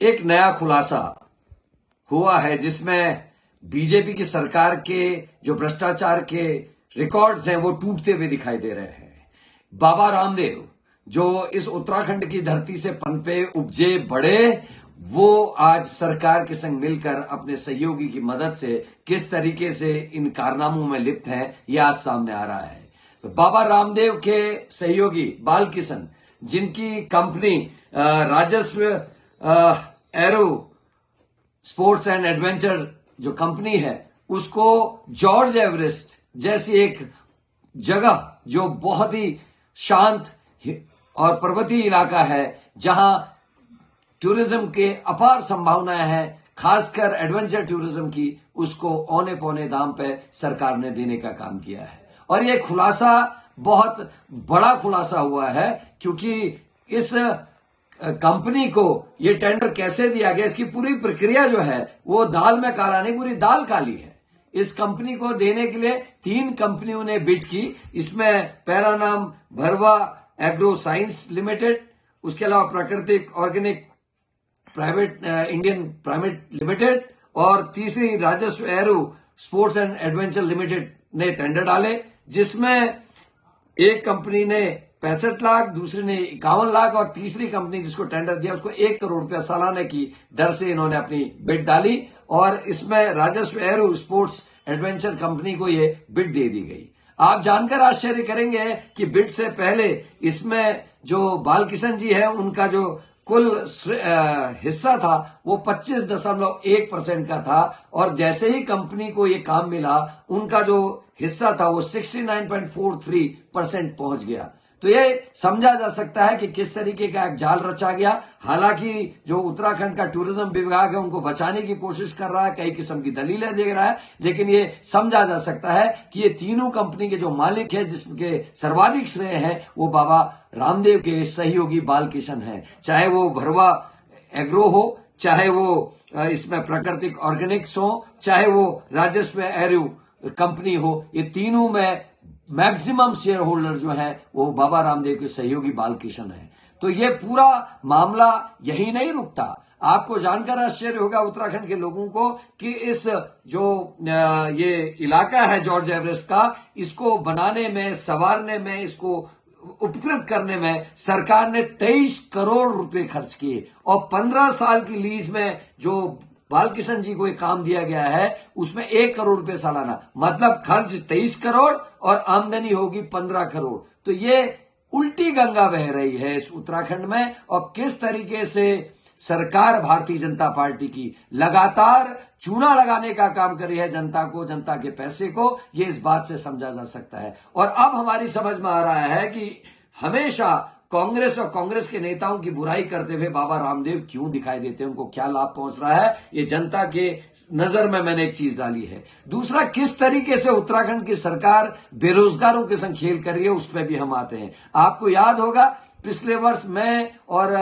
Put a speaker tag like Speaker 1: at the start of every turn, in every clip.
Speaker 1: एक नया खुलासा हुआ है जिसमें बीजेपी की सरकार के जो भ्रष्टाचार के रिकॉर्ड्स हैं वो टूटते हुए दिखाई दे रहे हैं। बाबा रामदेव जो इस उत्तराखंड की धरती से पनपे, उपजे, बढ़े, वो आज सरकार के संग मिलकर अपने सहयोगी की मदद से किस तरीके से इन कारनामों में लिप्त हैं, यह आज सामने आ रहा है। बाबा रामदेव के सहयोगी बालकिशन, जिनकी कंपनी राजस्व एरो स्पोर्ट्स एंड एडवेंचर जो कंपनी है, उसको जॉर्ज एवरेस्ट जैसी एक जगह जो बहुत ही शांत और पर्वतीय इलाका है, जहां टूरिज्म के अपार संभावनाएं हैं, खासकर एडवेंचर टूरिज्म की, उसको औने पौने दाम पे सरकार ने देने का काम किया है। और यह खुलासा बहुत बड़ा खुलासा हुआ है, क्योंकि इस कंपनी को ये टेंडर कैसे दिया गया, इसकी पूरी प्रक्रिया जो है वो दाल में काला नहीं, पूरी दाल काली है। इस कंपनी को देने के लिए 3 कंपनियों ने बिड की। इसमें पहला नाम भरवा एग्रो साइंस लिमिटेड, उसके अलावा प्राकृतिक organic private Indian private limited, और तीसरी राजस्व aero sports and adventure limited ने टेंडर डाले, जिसमें एक कंपनी ने 65 लाख, दूसरी ने 51 लाख और तीसरी कंपनी जिसको टेंडर दिया उसको 1 करोड़ रुपया सालाने की दर से इन्होंने अपनी बिड डाली। और इसमें राजस्व एरो स्पोर्ट्स एडवेंचर कंपनी को ये बिड दे दी गई। आप जानकर आश्चर्य करेंगे कि बिड से पहले इसमें जो बालकिशन जी है, उनका जो कुल हिस्सा था वो 25.1% का था, और जैसे ही कंपनी को ये काम मिला, उनका जो हिस्सा था वो 69.43% पहुंच गया। तो ये समझा जा सकता है कि किस तरीके का एक जाल रचा गया। हालांकि जो उत्तराखंड का टूरिज्म विभाग है उनको बचाने की कोशिश कर रहा है, कई किस्म की दलीलें दे रहा है, लेकिन ये समझा जा सकता है कि ये तीनों कंपनी के जो मालिक है, जिसके सर्वाधिक श्रेय है, वो बाबा रामदेव के सहयोगी बालकिशन है। चाहे वो भरवा एग्रो हो, चाहे वो इसमें प्राकृतिक ऑर्गेनिक्स हो, चाहे वो राजस्व एरो कंपनी हो, ये तीनों में मैक्सिमम शेयर होल्डर जो है वो बाबा रामदेव के सहयोगी बालकिशन है। तो ये पूरा मामला यही नहीं रुकता। आपको जानकर आश्चर्य होगा उत्तराखंड के लोगों को कि इस जो ये इलाका है जॉर्ज एवरेस्ट का, इसको बनाने में, संवारने में, इसको उपकृत करने में सरकार ने 23 करोड़ रुपए खर्च किए, और 15 साल की लीज में जो बालकिशन जी को एक काम दिया गया है उसमें 1 करोड़ रुपए सालाना, मतलब खर्च 23 करोड़ और आमदनी होगी 15 करोड़। तो ये उल्टी गंगा बह रही है इस उत्तराखंड में। और किस तरीके से सरकार भारतीय जनता पार्टी की लगातार चूना लगाने का काम कर रही है जनता को, जनता के पैसे को, ये इस बात से समझा जा सकता है। और अब हमारी समझ में आ रहा है कि हमेशा कांग्रेस और कांग्रेस के नेताओं की बुराई करते हुए बाबा रामदेव क्यों दिखाई देते हैं, उनको क्या लाभ पहुंच रहा है, ये जनता के नजर में मैंने एक चीज डाली है। दूसरा, किस तरीके से उत्तराखंड की सरकार बेरोजगारों के संग खेल कर रही है, उस पर भी हम आते हैं। आपको याद होगा पिछले वर्ष मैं और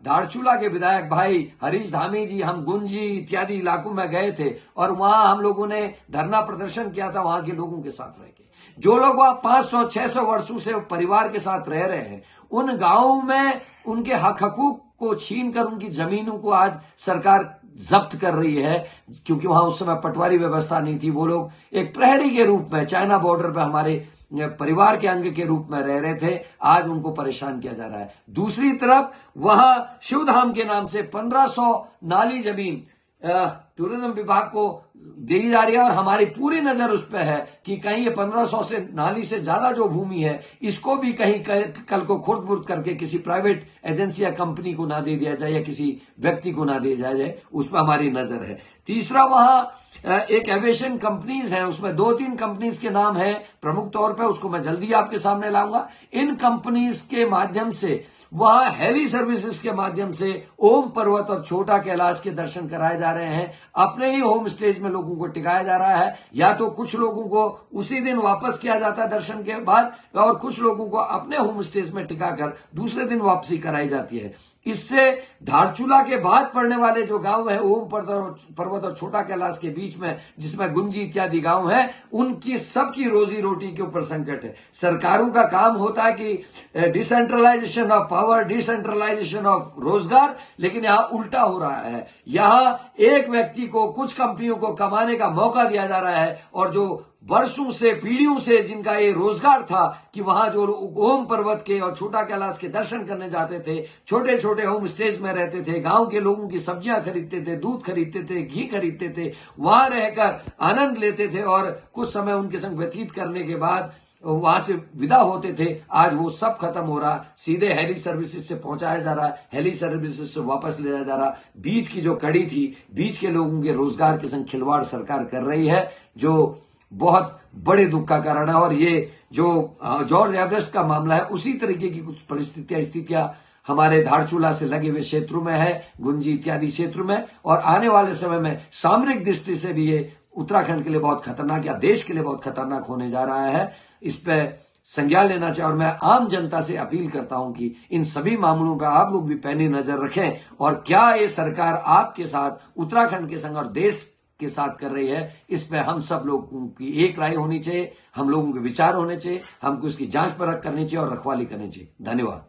Speaker 1: धारचूला के विधायक भाई हरीश धामी जी, हम गुंजी इत्यादि इलाकों में गए थे, और वहां हम लोगों ने धरना प्रदर्शन किया था वहां के लोगों के साथ रह के। जो लोग वहां 500-600 वर्षों से परिवार के साथ रह रहे हैं, उन गांवों में उनके हक हकूक को छीन कर उनकी जमीनों को आज सरकार जब्त कर रही है, क्योंकि वहां उस समय पटवारी व्यवस्था नहीं थी। वो लोग एक प्रहरी के रूप में चाइना बॉर्डर पे हमारे परिवार के अंग के रूप में रह रहे थे, आज उनको परेशान किया जा रहा है। दूसरी तरफ वहां शिवधाम के नाम से 1500 नाली जमीन टूरिज्म विभाग को दी जा रही है, और हमारी पूरी नजर उस पर है कि कहीं ये 1500 से नाली से ज्यादा जो भूमि है, इसको भी कहीं कल को खुर्द बुर्द करके किसी प्राइवेट एजेंसी या कंपनी को ना दे दिया जाए, या किसी व्यक्ति को ना दे दिया जाए, उस पर हमारी नजर है। तीसरा, वहां एक एविएशन कंपनीज हैं, उसमें 2-3 कंपनीज के नाम है प्रमुख तौर पर, उसको मैं जल्दी आपके सामने लाऊंगा। इन कंपनीज के माध्यम से वहां हेली सर्विसेज के माध्यम से ओम पर्वत और छोटा कैलाश के दर्शन कराए जा रहे हैं। अपने ही होम स्टेज में लोगों को टिकाया जा रहा है, या तो कुछ लोगों को उसी दिन वापस किया जाता है दर्शन के बाद, और कुछ लोगों को अपने होम स्टेज में टिकाकर दूसरे दिन वापसी कराई जाती है। इससे धारचूला के बाद पड़ने वाले जो गांव है ओम पर्वत और छोटा कैलाश के बीच में, जिसमें गुंजी इत्यादि गांव है, उनकी सबकी रोजी रोटी के ऊपर संकट है। सरकारों का काम होता है कि decentralization of power, decentralization of रोजगार, लेकिन यहां उल्टा हो रहा है। यहां एक व्यक्ति को, कुछ कंपनियों को कमाने का मौका दिया जा रहा है, और जो वर्षों से, पीढ़ियों से जिनका ये रोजगार था कि वहां जो ओम पर्वत के और छोटा कैलाश के दर्शन करने जाते थे, छोटे छोटे होम स्टेज में रहते थे, गांव के लोगों की सब्जियां खरीदते थे, दूध खरीदते थे, घी खरीदते थे, वहां रहकर आनंद लेते थे और कुछ समय उनके संग व्यतीत करने के बाद वहां से विदा होते थे, आज वो सब खत्म हो रहा। सीधे हेली सर्विसेज से पहुंचाया जा रहा, हेली सर्विसेज से वापस ले जाया जा रहा। बीच की जो कड़ी थी, बीच के लोगों के रोजगार के संग खिलवाड़ सरकार कर रही है, जो बहुत बड़े दुख का कारण है। और ये जो जॉर्ज एवरेस्ट का मामला है, उसी तरीके की कुछ स्थितियां हमारे धारचूला से लगे हुए क्षेत्रों में है, गुंजी इत्यादि क्षेत्र में, और आने वाले समय में सामरिक दृष्टि से भी ये उत्तराखंड के लिए बहुत खतरनाक, या देश के लिए बहुत खतरनाक होने जा रहा है। इस पे संज्ञान लेना चाहिए, और मैं आम जनता से अपील करता हूं कि इन सभी मामलों पर आप लोग भी पैनी नजर रखें, और क्या ये सरकार आपके साथ, उत्तराखंड के संग और देश के साथ कर रही है, इस पे हम सब लोगों की एक राय होनी चाहिए, हम लोगों के विचार होने चाहिए, हमको इसकी जांच परख करनी चाहिए और रखवाली करनी चाहिए। धन्यवाद।